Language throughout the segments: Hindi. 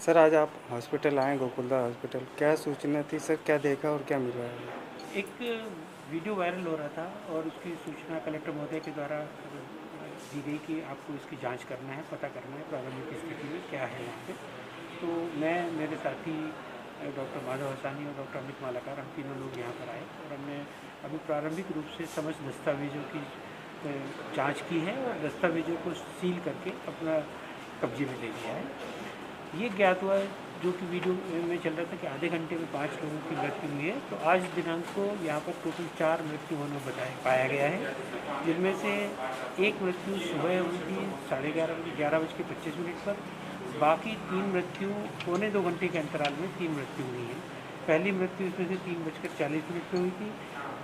सर आज आप हॉस्पिटल आए गोकुलदा हॉस्पिटल, क्या सूचना थी सर? क्या देखा और क्या मिला है? एक वीडियो वायरल हो रहा था और उसकी सूचना कलेक्टर महोदय के द्वारा दी गई कि आपको इसकी जांच करना है, पता करना है प्रारंभिक स्थिति में क्या है वहाँ पे। तो मैं, मेरे साथी डॉक्टर माधव हसानी और डॉक्टर अमित मालाकार, हम तीनों लोग यहाँ पर आए और हमने अभी प्रारंभिक रूप से समस्त दस्तावेजों की जांच की है और दस्तावेजों को सील करके अपना कब्जे में ले लिया है। ये ज्ञात हुआ है, जो कि वीडियो में चल रहा था, कि आधे घंटे में 5 लोगों की मृत्यु हुई है। तो आज दिनांक को यहाँ पर टोटल 4 मृत्यु होना पाया गया है, जिनमें से एक मृत्यु सुबह हुई थी 11:30 बज के 25 मिनट पर। बाकी 3 मृत्यु पौने 2 घंटे के अंतराल में 3 मृत्यु हुई है। पहली मृत्यु इसमें से 3:40 पर हुई थी,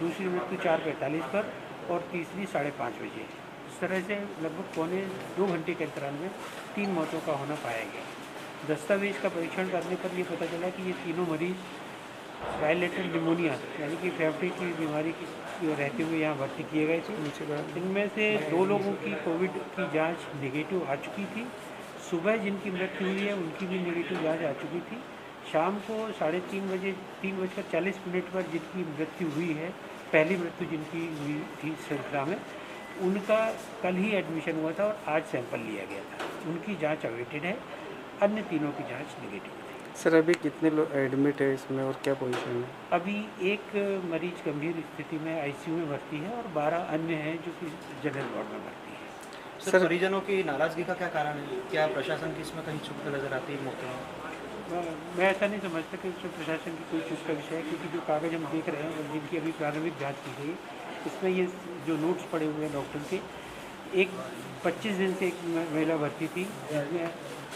दूसरी मृत्यु 4:45 पर और तीसरी 5:30 बजे। इस तरह से लगभग पौने 2 घंटे के अंतराल में 3 मौतों का होना पाया गया। दस्तावेज का परीक्षण करने पर ये पता चला कि ये तीनों मरीज बायलेटरल निमोनिया यानी कि फेफड़े की बीमारी की रहते हुए यहाँ भर्ती किए गए थे। इनमें से 2 लोगों की कोविड की जांच नेगेटिव आ चुकी थी। सुबह जिनकी मृत्यु हुई है उनकी भी नेगेटिव जांच आ चुकी थी। शाम को 3:30 बजे 3:40 पर जिनकी मृत्यु हुई है, पहली मृत्यु जिनकी हुई थी श्रृंखला में, उनका कल ही एडमिशन हुआ था और आज सैंपल लिया गया था। उनकी जांच अवेटेड है। अन्य तीनों की जांच नेगेटिव थी। सर अभी कितने लोग एडमिट है इसमें और क्या पोजीशन है? अभी एक मरीज गंभीर स्थिति में आईसीयू में भर्ती है और 12 अन्य हैं जो कि जनरल वार्ड में भर्ती है। सर परिजनों की नाराज़गी का क्या कारण है? क्या प्रशासन की इसमें कहीं चूक नज़र आती है मौके में? मैं ऐसा नहीं समझता कि उसमें प्रशासन की कोई चूक का विषय है, क्योंकि जो कागज़ हम देख रहे हैं और जिनकी अभी प्रारंभिक जाँच की गई, इसमें ये जो नोट्स पड़े हुए हैं डॉक्टर के, एक 25 दिन से एक महिला भर्ती थी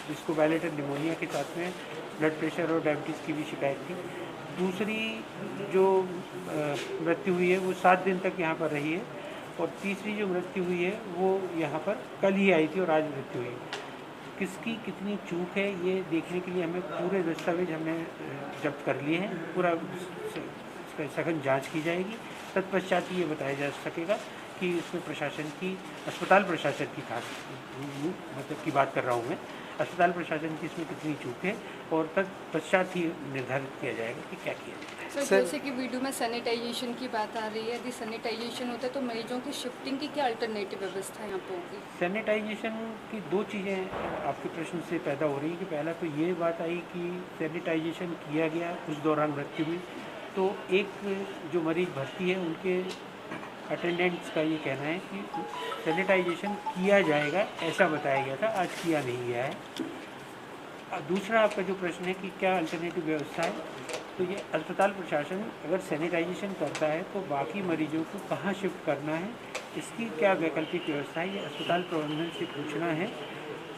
जिसको बायलेटरल निमोनिया के साथ में ब्लड प्रेशर और डायबिटीज़ की भी शिकायत थी। दूसरी जो मृत्यु हुई है वो 7 दिन तक यहाँ पर रही है और तीसरी जो मृत्यु हुई है वो यहाँ पर कल ही आई थी और आज मृत्यु हुई। किसकी कितनी चूक है ये देखने के लिए हमें पूरे दस्तावेज हमने जब्त कर लिए हैं। पूरा सघन जांच की जाएगी, तत्पश्चात ये बताया जा सकेगा कि इसमें प्रशासन की, अस्पताल प्रशासन की खास मतलब की बात कर रहा हूँ मैं, अस्पताल प्रशासन की इसमें कितनी चूक है और तत्पश्चात ही निर्धारित किया जाएगा कि क्या किया जाए। सर जैसे कि वीडियो में सैनिटाइजेशन की बात आ रही है, यदि सैनिटाइजेशन होता है तो मरीजों की शिफ्टिंग की क्या अल्टरनेटिव व्यवस्था यहाँ पर होगी? सैनिटाइजेशन की 2 चीज़ें आपके प्रश्न से पैदा हो रही है कि पहला तो ये बात आई कि सैनिटाइजेशन किया गया, उस दौरान मृत्यु हुई। तो एक जो मरीज भर्ती है उनके अटेंडेंट्स का ये कहना है कि सैनिटाइजेशन किया जाएगा, ऐसा बताया गया था, आज किया नहीं गया है। दूसरा आपका जो प्रश्न है कि क्या अल्टरनेटिव व्यवस्था है, तो ये अस्पताल प्रशासन अगर सैनिटाइजेशन करता है तो बाकी मरीजों को कहाँ शिफ्ट करना है, इसकी क्या वैकल्पिक व्यवस्था है, ये अस्पताल प्रबंधन से पूछना है।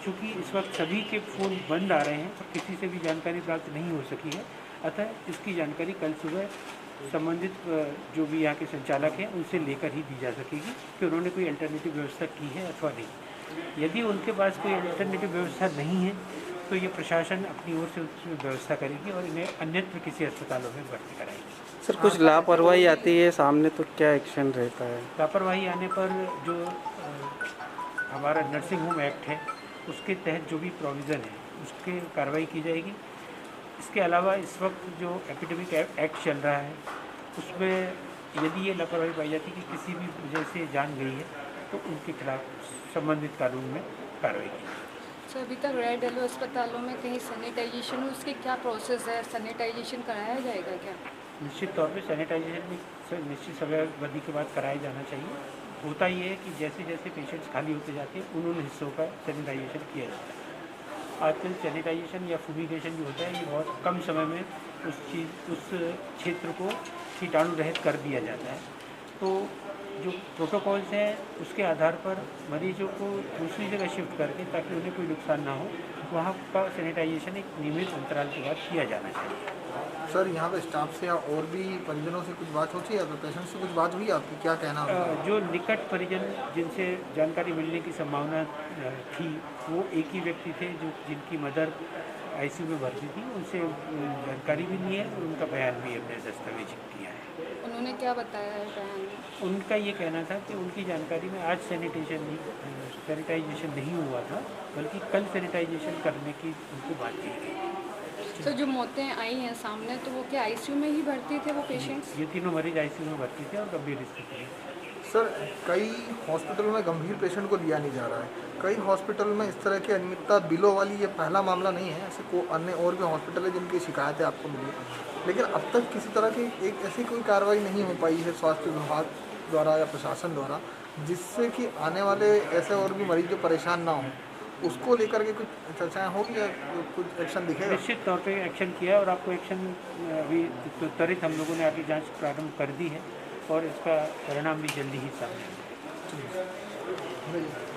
चूँकि इस वक्त सभी के फ़ोन बंद आ रहे हैं और किसी से भी जानकारी प्राप्त नहीं हो सकी है, अतः इसकी जानकारी कल सुबह संबंधित जो भी यहाँ के संचालक हैं उनसे लेकर ही दी जा सकेगी कि उन्होंने कोई अल्टरनेटिव व्यवस्था की है अथवा नहीं। यदि उनके पास कोई अल्टरनेटिव व्यवस्था नहीं है तो ये प्रशासन अपनी ओर से उसमें व्यवस्था करेगी और इन्हें अन्यत्र किसी अस्पतालों में भर्ती कराएगी। सर कुछ लापरवाही आती है सामने तो क्या एक्शन रहता है? लापरवाही आने पर जो हमारा नर्सिंग होम एक्ट है उसके तहत जो भी प्रोविज़न है उसके कार्रवाई की जाएगी। इसके अलावा इस वक्त जो एपिडेमिक एक्ट चल रहा है उसमें यदि ये लापरवाही पाई जाती है कि किसी भी वजह से जान गई है तो उनके खिलाफ संबंधित कानून में कार्रवाई की जाएगी। सर अभी तक रेड येलो अस्पतालों में कहीं सैनिटाइजेशन हो, उसके क्या प्रोसेस है? सैनिटाइजेशन कराया जाएगा क्या? निश्चित तौर पे सैनिटाइजेशन भी निश्चित समयावधि के बाद कराया जाना चाहिए। होता ये है कि जैसे जैसे पेशेंट्स खाली होते जाते हैं उन हिस्सों का सैनिटाइजेशन किया जाता है। आजकल सैनिटाइजेशन या फुमिगेशन जो होता है ये बहुत कम समय में उस क्षेत्र को कीटाणु रहित कर दिया जाता है। तो जो प्रोटोकॉल्स हैं उसके आधार पर मरीजों को दूसरी जगह शिफ्ट करके, ताकि उन्हें कोई नुकसान ना हो, वहाँ का सैनिटाइजेशन एक नियमित अंतराल के बाद किया जाना चाहिए। सर यहाँ पे स्टाफ से या और भी परिजनों से कुछ बात होती है या पेशेंट से कुछ बात हुई, आपकी क्या कहना है? जो निकट परिजन जिनसे जानकारी मिलने की संभावना थी वो एक ही व्यक्ति थे जो जिनकी मदर आईसीयू में भर्ती थी, उनसे जानकारी भी नहीं है और उनका बयान भी हमने दस्तावेज किया है। उन्होंने क्या बताया है बयान में? उनका ये कहना था कि उनकी जानकारी में आज सैनिटाइजेशन नहीं हुआ था, बल्कि कल सैनिटाइजेशन करने की उनको बात की गई। सर जो मौतें आई हैं सामने तो वो क्या आईसीयू में ही भर्ती थे वो पेशेंट्स? ये तीनों मरीज आईसीयू में भर्ती थे और गंभीर स्थिति में। सर कई हॉस्पिटलों में गंभीर पेशेंट को लिया नहीं जा रहा है, कई हॉस्पिटल में इस तरह की अनियमितता बिलों वाली ये पहला मामला नहीं है, ऐसे को अन्य और भी हॉस्पिटल है जिनकी शिकायतें आपको मिली, लेकिन अब तक किसी तरह की एक ऐसी कोई कार्रवाई नहीं हो पाई है स्वास्थ्य विभाग द्वारा या प्रशासन द्वारा, जिससे कि आने वाले ऐसे और भी मरीज जो परेशान ना हों, उसको लेकर के कुछ चर्चाएँ होगी या कुछ एक्शन दिखेगा? निश्चित तौर पे एक्शन किया है और आपको एक्शन अभी त्वरित हम लोगों ने आगे जांच प्रारंभ कर दी है और इसका परिणाम भी जल्दी ही सामने आएगा। ठीक है।